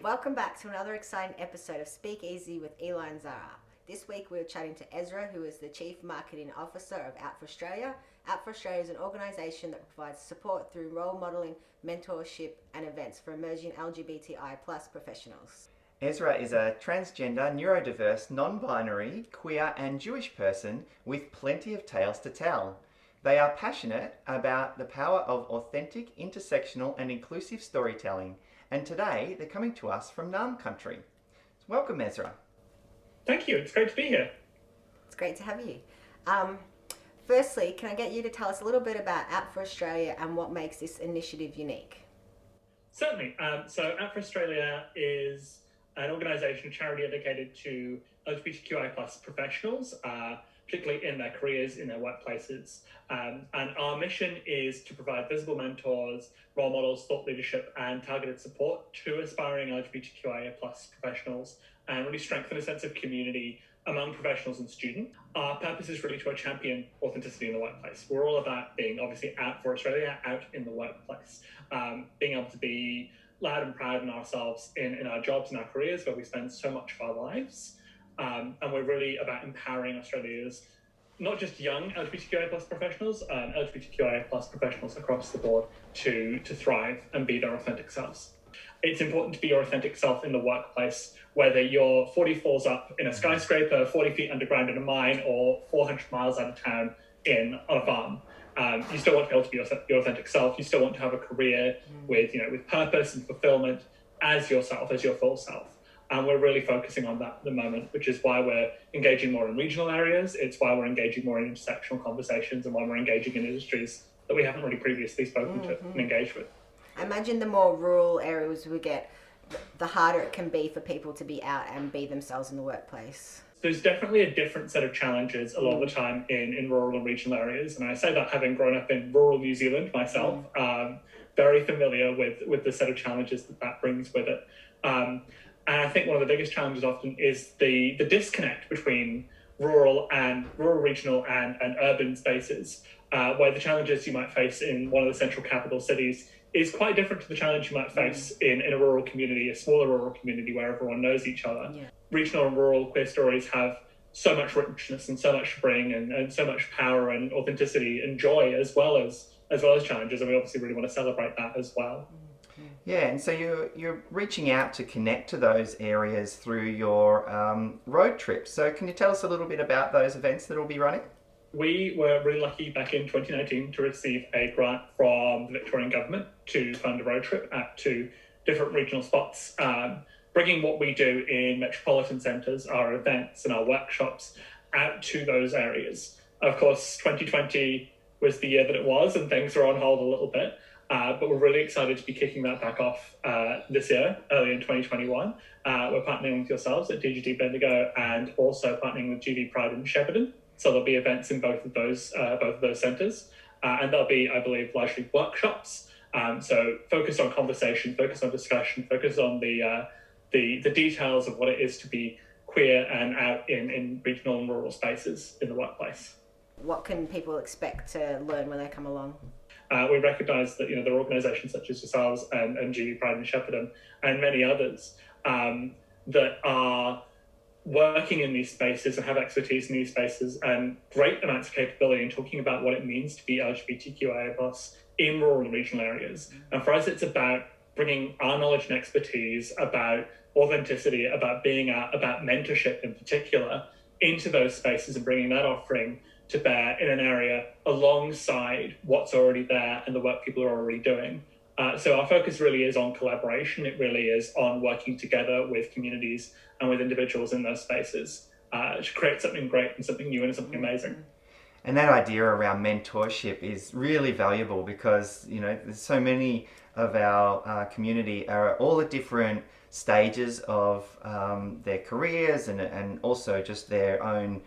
Welcome back to another exciting episode of Speak Easy with Eli and Zara. This week we're chatting to Ezra, who is the Chief Marketing Officer of Out for Australia. Out for Australia is an organisation that provides support through role modelling, mentorship and events for emerging LGBTI+ professionals. Ezra is a transgender, neurodiverse, non-binary, queer and Jewish person with plenty of tales to tell. They are passionate about the power of authentic, intersectional and inclusive storytelling. And today they're coming to us from Nam country. Welcome, Ezra. Thank you. It's great to be here. It's great to have you. Firstly, can I get you to tell us a little bit about Out for Australia and what makes this initiative unique? Certainly. So Out for Australia is an organisation, charity dedicated to LGBTQI+ professionals, particularly in their careers, in their workplaces. And our mission is to provide visible mentors, role models, thought leadership, and targeted support to aspiring LGBTQIA+ professionals, and really strengthen a sense of community among professionals and students. Our purpose is really to champion authenticity in the workplace. We're all about being obviously out for Australia, out in the workplace, being able to be loud and proud in ourselves in our jobs and our careers where we spend so much of our lives. And we're really about empowering Australia's not just young LGBTQIA+ professionals, LGBTQIA+ professionals across the board to thrive and be their authentic selves. It's important to be your authentic self in the workplace, whether you're 40 floors up in a skyscraper, 40 feet underground in a mine, or 400 miles out of town on a farm. You still want to be able to be your authentic self. You still want to have a career with purpose and fulfillment as yourself, as your full self. And we're really focusing on that at the moment, which is why we're engaging more in regional areas. It's why we're engaging more in intersectional conversations and why we're engaging in industries that we haven't really previously spoken to and engaged with. I imagine the more rural areas we get, the harder it can be for people to be out and be themselves in the workplace. There's definitely a different set of challenges a lot of the time in rural and regional areas. And I say that having grown up in rural New Zealand myself, very familiar with the set of challenges that brings with it. And I think one of the biggest challenges often is the disconnect between rural, regional and urban spaces, where the challenges you might face in one of the central capital cities is quite different to the challenge you might face in a rural community, a smaller rural community where everyone knows each other. Yeah. Regional and rural queer stories have so much richness and so much to bring and so much power and authenticity and joy as well as challenges, and we obviously really want to celebrate that as well. Yeah, and so you're reaching out to connect to those areas through your road trips. So can you tell us a little bit about those events that will be running? We were really lucky back in 2019 to receive a grant from the Victorian government to fund a road trip out to different regional spots, bringing what we do in metropolitan centres, our events and our workshops, out to those areas. Of course, 2020 was the year that it was, and things are on hold a little bit. But we're really excited to be kicking that back off this year, early in 2021. We're partnering with yourselves at DGD Bendigo and also partnering with GD Pride in Shepparton. So there'll be events in both of those centres. And there'll be, I believe, largely workshops. So focus on conversation, focus on discussion, focus on the details of what it is to be queer and out in regional and rural spaces in the workplace. What can people expect to learn when they come along? We recognise that there are organisations such as yourselves and GD Pride in Shepparton and many others that are working in these spaces and have expertise in these spaces and great amounts of capability in talking about what it means to be LGBTQIA+ in rural and regional areas. And for us, it's about bringing our knowledge and expertise about authenticity, about being out, about mentorship in particular, into those spaces and bringing that offering to bear in an area alongside what's already there and the work people are already doing. So our focus really is on collaboration. It really is on working together with communities and with individuals in those spaces to create something great and something new and something amazing. And that idea around mentorship is really valuable because, there's so many of our community are all at different stages of their careers and also just their own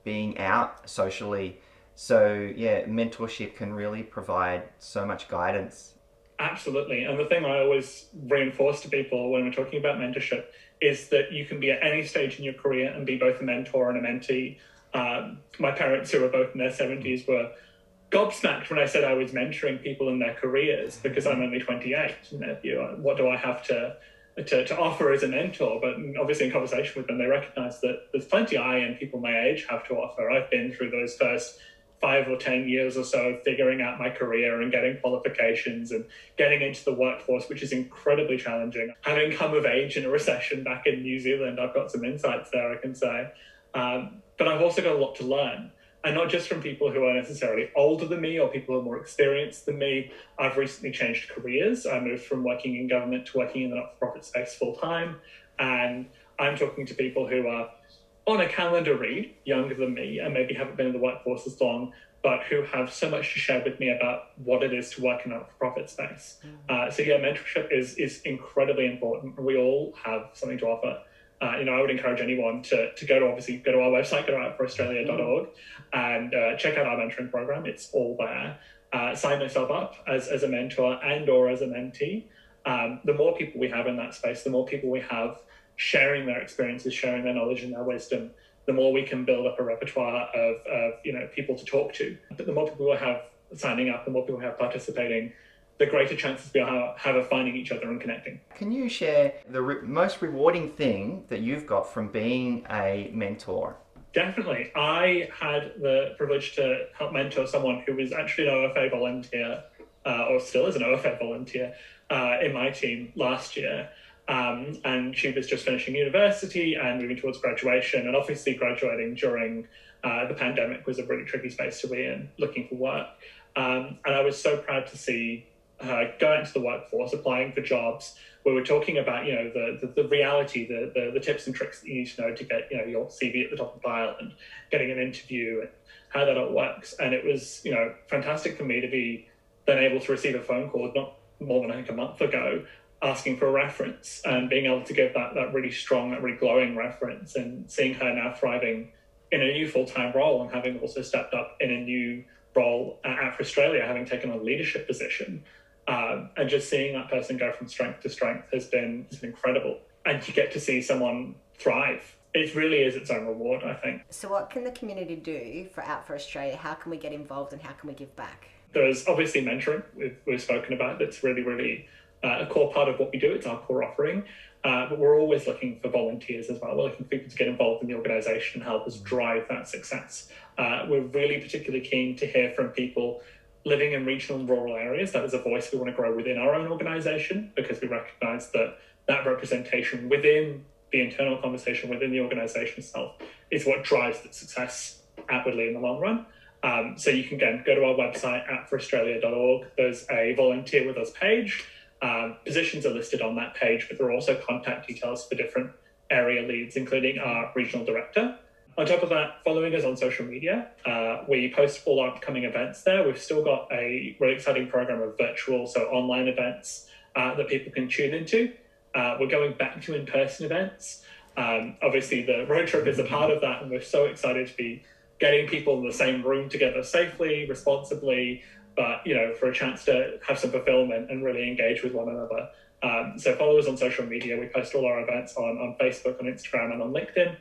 being out socially. So yeah, mentorship can really provide so much guidance. Absolutely. And the thing I always reinforce to people when we're talking about mentorship is that you can be at any stage in your career and be both a mentor and a mentee. My parents, who are both in their 70s, were gobsmacked when I said I was mentoring people in their careers because I'm only 28. What do I have to offer as a mentor? But obviously in conversation with them, they recognize that there's plenty I and people my age have to offer. I've been through those first 5 or 10 years or so of figuring out my career and getting qualifications and getting into the workforce, which is incredibly challenging. Having come of age in a recession back in New Zealand, I've got some insights there, I can say. But I've also got a lot to learn. And not just from people who are necessarily older than me or people who are more experienced than me. I've recently changed careers. I moved from working in government to working in the not-for-profit space full-time. And I'm talking to people who are on a calendar read, younger than me, and maybe haven't been in the workforce as long, but who have so much to share with me about what it is to work in a not-for-profit space. So yeah, mentorship is incredibly important. We all have something to offer. I would encourage anyone to go to our website, go to outforaustralia.org and check out our mentoring program. It's all there. Sign yourself up as a mentor and or as a mentee. The more people we have in that space, the more people we have sharing their experiences, sharing their knowledge and their wisdom, the more we can build up a repertoire of people to talk to. But the more people we have signing up, the more people we have participating, the greater chances we have of finding each other and connecting. Can you share the most rewarding thing that you've got from being a mentor? Definitely. I had the privilege to help mentor someone who was actually an OFA volunteer, or still is an OFA volunteer, in my team last year. And she was just finishing university and moving towards graduation. And obviously graduating during the pandemic was a really tricky space to be in, looking for work. And I was so proud to see go into the workforce, applying for jobs where we're talking about, the reality, the tips and tricks that you need to know to get, your CV at the top of the pile and getting an interview and how that all works. And it was, fantastic for me to be then able to receive a phone call not more than a month ago asking for a reference and being able to give that really strong, that really glowing reference, and seeing her now thriving in a new full-time role and having also stepped up in a new role at Outfor Australia, having taken on a leadership position. And just seeing that person go from strength to strength has been incredible. And you get to see someone thrive. It really is its own reward, I think. So what can the community do for Outfor Australia? How can we get involved and how can we give back? There's obviously mentoring we've spoken about. That's really, really a core part of what we do. It's our core offering. But we're always looking for volunteers as well. We're looking for people to get involved in the organisation and help us drive that success. We're really particularly keen to hear from people living in regional and rural areas. That is a voice we want to grow within our own organisation, because we recognise that representation within the internal conversation within the organisation itself is what drives the success outwardly in the long run. So you can again go to our website outforaustralia.org. There's a volunteer with us page. Positions are listed on that page, but there are also contact details for different area leads, including our regional director. On top of that, following us on social media, we post all our upcoming events there. We've still got a really exciting program of virtual, so online events that people can tune into. We're going back to in-person events. Obviously, the road trip is a part of that, and we're so excited to be getting people in the same room together safely, responsibly, but for a chance to have some fulfillment and really engage with one another. So follow us on social media. We post all our events on Facebook, on Instagram, and on LinkedIn.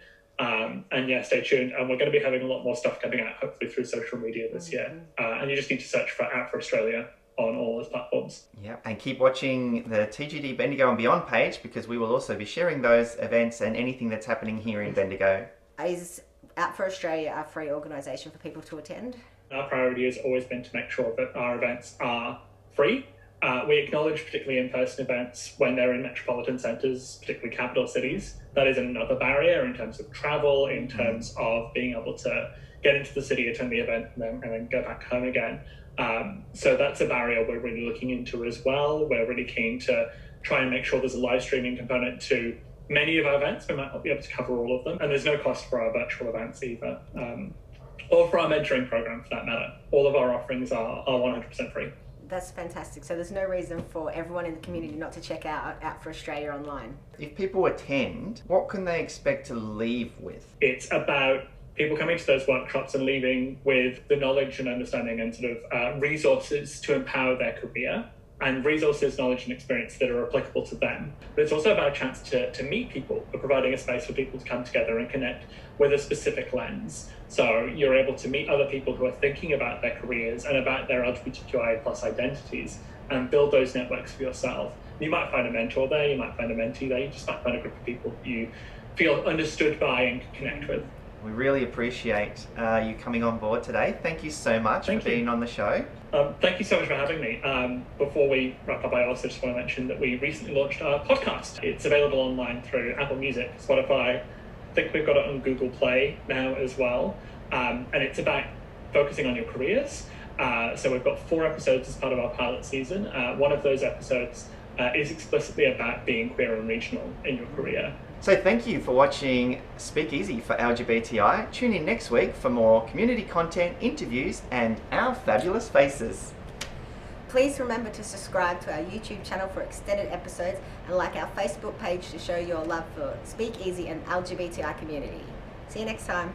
And yeah, stay tuned. And we're going to be having a lot more stuff coming out, hopefully through social media this year. And you just need to search for Outfor Australia on all those platforms. Yeah, and keep watching the TGD Bendigo and Beyond page, because we will also be sharing those events and anything that's happening here in Bendigo. Is Outfor Australia a free organisation for people to attend? Our priority has always been to make sure that our events are free. We acknowledge particularly in-person events when they're in metropolitan centres, particularly capital cities. That is another barrier in terms of travel, in terms of being able to get into the city, attend the event, and then go back home again. So that's a barrier we're really looking into as well. We're really keen to try and make sure there's a live streaming component to many of our events. We might not be able to cover all of them. And there's no cost for our virtual events either, or for our mentoring program for that matter. All of our offerings are 100% free. That's fantastic. So there's no reason for everyone in the community not to check out Outfor Australia online. If people attend, what can they expect to leave with? It's about people coming to those workshops and leaving with the knowledge and understanding and sort of resources to empower their career, and resources, knowledge, and experience that are applicable to them. But it's also about a chance to meet people, or providing a space for people to come together and connect with a specific lens. So you're able to meet other people who are thinking about their careers and about their LGBTQIA plus identities and build those networks for yourself. You might find a mentor there, you might find a mentee there, you just might find a group of people you feel understood by and can connect with. We really appreciate you coming on board today. Thank you so much for being on the show. Thank you so much for having me. Before we wrap up, I also just want to mention that we recently launched our podcast. It's available online through Apple Music, Spotify. I think we've got it on Google Play now as well. And it's about focusing on your careers. So we've got 4 episodes as part of our pilot season. One of those episodes is explicitly about being queer and regional in your career. So thank you for watching Speak Easy for LGBTI. Tune in next week for more community content, interviews, and our fabulous faces. Please remember to subscribe to our YouTube channel for extended episodes and like our Facebook page to show your love for Speak Easy and LGBTI community. See you next time.